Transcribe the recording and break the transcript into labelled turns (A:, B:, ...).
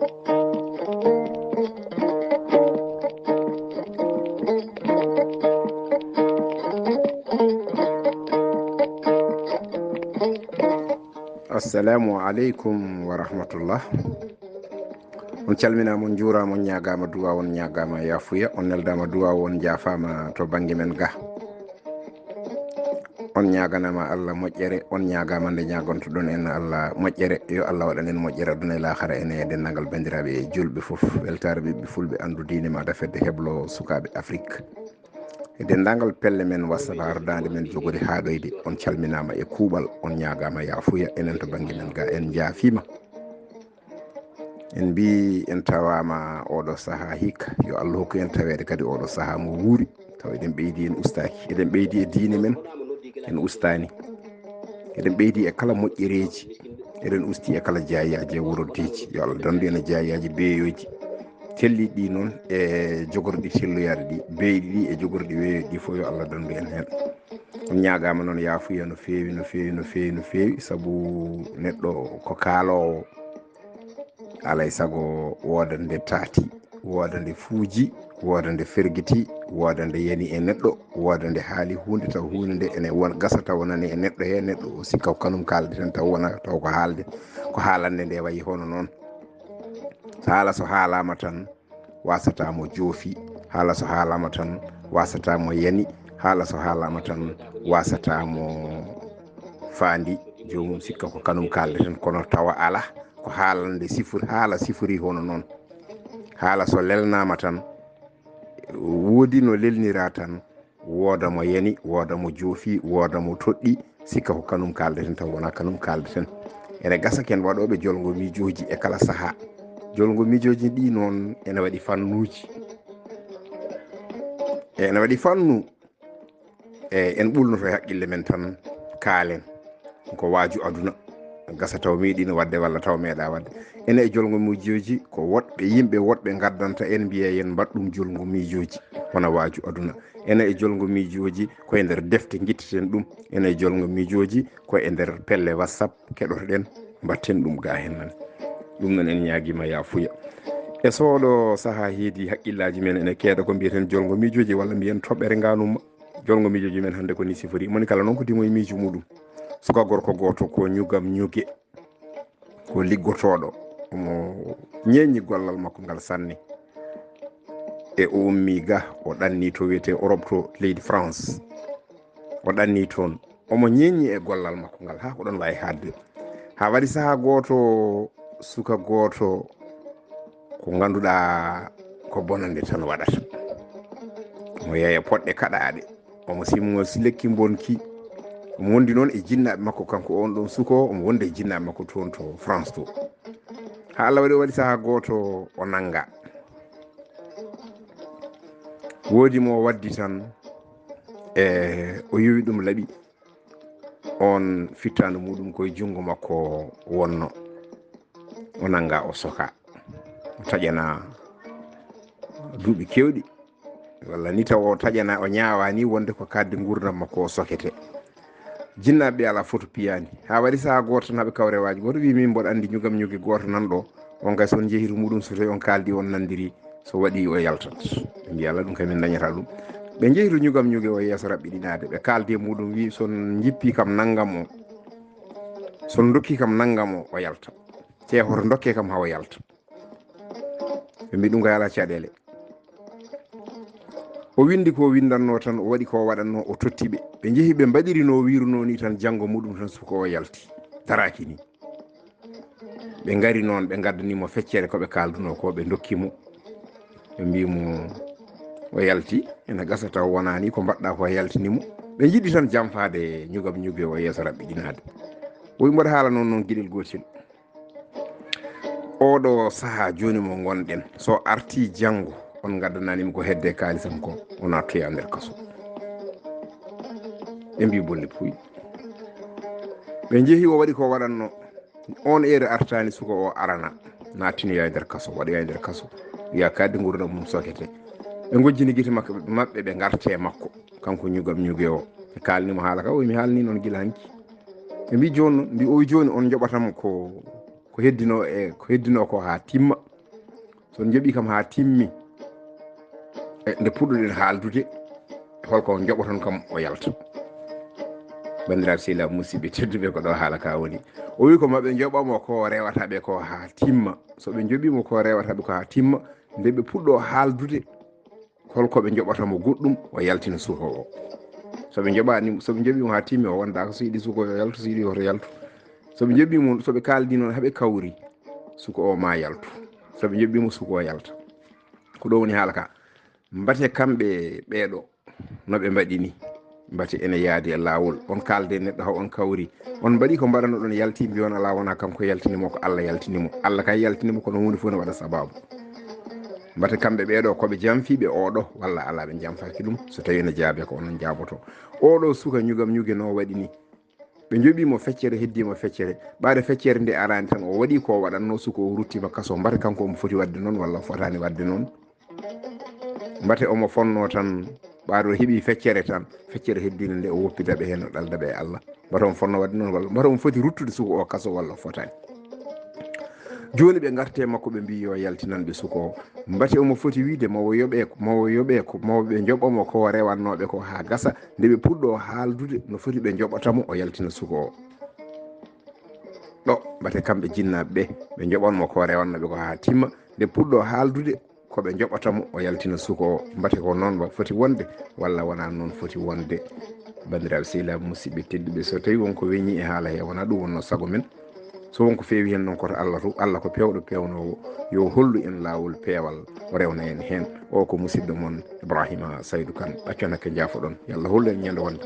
A: Assalamu alaikum wa rahmatullah. On calminama, on juurama, on ñagama duwa, on ñagama yafuya, on neldama duwa, on jafama to banggue men ga. On ñaganama Allah moƴƴere, on ñagama nde ñagontoɗon en Allah moƴƴere, yo Allah waɗan en moƴƴere aduna e lahara ene dennagal bandiraɓe julɓe foof. Weltaare ɓiɓɓe fulɓe andu diine maɗa fedde heblo sukaɓe Afrique e dendagal pelle men wasaba ardade men jogori haɗoyde. On calminama e kuuɓal, on ñagama yafuya enen to banggue men ga en jaafima. En mbi en tawama oɗo saaha hikka, yo Allah hokku en tawede kadi oɗo saaha mo wuuri, taw eɗen ɓeydi en ustaki, eɗen ɓeydi e diine men en ustani, eɗen ɓeydi e kala moƴƴereji, eɗen usti e kala jayaji e wuroddeji. Yo Allah dandu en e jayaji beeyoji telliɗi ɗi noon e jogorɗi telloyade ɗi, beeyɗi ɗi e jogorɗi weeyoji ɗi fof, yo Allah dandu en hen. On ñagama noon yafuya no fewi no fewi no fewi no fewi, saabu neɗɗo ko kaalowo alay saago woda nde taati, woda nde fuuji, woda nde ferguiti, woda nde yani e neɗɗo, woda nde haali hunde taw hunde nde ene won gasa taw wonani e neɗɗo he, neɗɗo o sikka ko kanum kalde tan taw wona taw ko haalde ko haalande nde wayi hono noon. Haala so haalama tan wasatamo joofi, haala so haalama tan wasatamo yani, haala so haalama tan wasatamo faandi, jomum sikka ko kanum kalde tan, kono tawa ala ko haalande sifori, haala sifori hono noon. Haala so lelnama tan woodi no lelnira tan, wooda mo yani, wooda mo joofi, wooda mo toɗɗi, sikka ko kanum kalde tan taw wona kanum kalde tan. Ene gasa ken waɗoɓe jolngo mijooji e kala saaha. Jolngo mijooji ɗi noon ene waɗi fannuji, ene waɗi fannu en ɓulnoto e haqqille men tan kaalen ko waaju aduna, gasa taw meeɗino wadde walla taw meeɗa wadde. Ene e jolngo mijooji ko woɗɓe yimɓe woɗɓe gaddanta en mbiya yen mbaɗɗum jolngo mijooji wona waaju aduna. Ene e jolngo mijooji koye nder defte guitteten ɗum, ene e jolngo mijooji koye nder pelle WhatsApp keɗotoɗen mbatten ɗum ga hen nan. Ɗum noon en ñaguima yafuya. E soɗo saaha heedi haqqillaji men ene keeɗa ko mbiyeten jolngo mijooji walla mbiyen toɓɓere ganuma. Jolngo mijooji men hannde ko ni sifori, moni kala noon ko dimo e miijo muɗum. Suka gorko goto ko ñugam ñugue, ko liggotoɗo, omo ñeñi gollal makko ngal sanne, e o ummi ga o ɗanni to wiyete Europe to leydi France, o ɗanni toon omo ñeñi e gollal makko ngal ha ko ɗon wawi hadde. Ha waɗi saaha goto suka goto ko ganduɗa ko bonande tan waɗata, omo yeeya poɗɗe kaɗaɗe, omo simmo lekki bonki, omo wondi noon e jinnaɓe makko, kanko on ɗon suko omo wonde e jinnaɓe makko toon to France to. Ha Allah waɗi o waɗi saaha goto o nanga, woodi mo waddi tan o yowi ɗum laaɓi, on fittande muɗum koye jungo makko wonno, o nanga o soka, o taƴana duuɓi kewɗi, walla ni taw o taƴana o ñaawa ni wonde ko kadde gurdam makko o sokete. Jinnaɓe ala foto piyani. Ha waɗi saaha goto tan haɓe kawrewaji, goto wi min mboɗo andi ñugam ñugue goto nan ɗo, on kay son jeehiru muɗum so tawi on kaldi on nandiri, so waɗi o yaltat. Ɓe mbi Allah ɗum kay min dañata ɗum. Ɓe jeehiru ñugam ñugue o yeeso raɓɓiɗinade, ɓe kaldi e muɗum wi son jippi kam naggam o, son dokki kam naggam o yalta, te hoto dokke kam hawo yalta. Ɓe mbi ɗum kay ala caɗele. O windi ko windanno tan, o waɗi ko waɗanno, o tottiɓe. Ɓe jeehi ɓe mbaɗiri no wiruno ni tan, janggo muɗum tan suko o yalti daraki ni. Ɓe ngari noon ɓe gaddanimo feccere koɓe kalduno ko, ɓe dokkimo, ɓe mbimo o yalti, ene gasa taw wonani ko mbaɗɗa ko yaltinimo. Ɓe jiɗi tan jamfade ñugam ñugue o yeeso raɓɓiɗinade. O wi mboɗo haala noon gueɗel gotel. Oɗo saaha joni mo gonɗen, so arti janggo on gaddananimi ko hedde kalisam ko, o nattoya nder kaso. Ɓe mbi bolle puy. Ɓe jeehi o waɗi ko waɗanno, on ere artani suko o arana, natinoya nder kaso, waɗoya nder kaso, wiya kadde gurdam mum sokete. Ɓe gojjini guite maɓɓe ɓe garte makko, kanko ñugam ñugue o, ɓe kalnimo haala ka, o wi mi haalni noon guila hanki. Ɓe mbi joni, mbi o wi joni on joɓatam ko heddino ko ha timma, so joɓi kam ha timmi nde puɗɗoɗen haaldude holko joɓoton kam o yalta bandiraɓe sehilaɓe musidɓe tedduɓe ko ɗo haala ka woni o wi ko maɓe joɓamo ko rewataɓe ko ha timma soɓe joɓimo ko rewataɓe ko ha timma nde ɓe puɗɗo haaldude holko ɓe joɓatamo goɗɗum o yaltina suko o soɓe joɓimo ha timmi o wonda ko so yiiɗi suko yo yaltu so yiiɗi oto yaltu soɓe joɓimo soɓe kaldi noon haaɓe kawri suko o ma yaltu soɓe joɓimo suko o yalta ko ɗo woni haala ka mbate kamɓe ɓeeɗo noɓe mbaɗi ni mbate ene yaadi e laawol on kalde neɗɗo ha on kawri on mbaɗi ko mbaɗano ɗon yalti mbiyon ala wona kanko yaltinimo ko Allah yaltinimo Allah kay yaltinimo kono hunde fof ne waɗa sababu mbate kamɓe ɓeeɗo koɓe jamfiɓe oɗo walla ala ɓe jamfaki ɗum so tawi ne jaabe ko onon jaaboto oɗo suka ñugam ñugeno waɗi ni ɓe joɓimo feccere heddima feccere ɓaade feccere nde arani tan o waɗi ko waɗanno suko o ruttima kaso mbate kanko omo foti wadde noon walla fotani wadde noon mbate omo fonno tan ɓaado heeɓi feccere tan feccere heddino nde o woppidaɓe hen o ɗaldaɓe e Allah mbate omo fonno wadde noon walla mbate omo foti ruttude suko o kaso walla fotani joni ɓe garte makko ɓe mbi yo yaltinanɓe suko o mbate omo foti wiide mawo ɓe joɓomo ko rewannoɓe ko ha gasa nde ɓe puɗɗo haaldude no foti ɓe joɓatamo o yaltina suko o ɗo mbate kamɓe jinnaɓe ɓe joɓanmo ko rewannoɓe ko ha timma nde puɗɗo haaldude koɓe joɓatamo o yaltina suko o mbate ko noon foti wonde walla wona noon foti wonde bandiraɓe sehilaɓe musidɓe tedduɓe so tawi wonko weñi e haala he wona ɗum wonno saago men so wonko feewi hen noon koto Allah ko pewɗo pewnowo yo hollu en laawol peewal o rewna en hen o ko musidɗo moon Ibrahiima Saydu Kan ɗaccon hakke jaafoɗon yo Allah hollu en ñande wonde